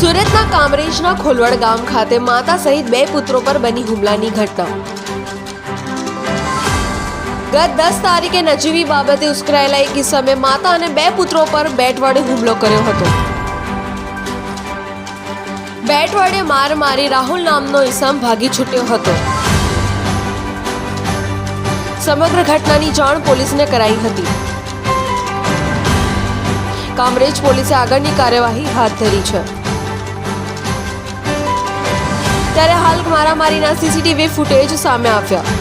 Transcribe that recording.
સુરતના કામરેજના ખોલવડ ગામ ખાતે માતા સહિત 2 પુત્રો પર બની હુમલાની ઘટના. ગત 10 તારીખે નજીવી બાબતે ઉશ્કેરાયેલા એક ઇસમે માતા અને 2 પુત્રો પર બેટ વડે હુમલો કર્યો હતો. બેટ વડે માર મારી રાહુલ નામનો ઇસમ ભાગી છૂટ્યો હતો. સમગ્ર ઘટનાની જાણ પોલીસને કરાઈ હતી. કામરેજ પોલીસે આગળની કાર્યવાહી હાથ ધરી છે. ત્યારે હાલ મારામારીના સીસીટીવી ફૂટેજ સામે આવ્યા.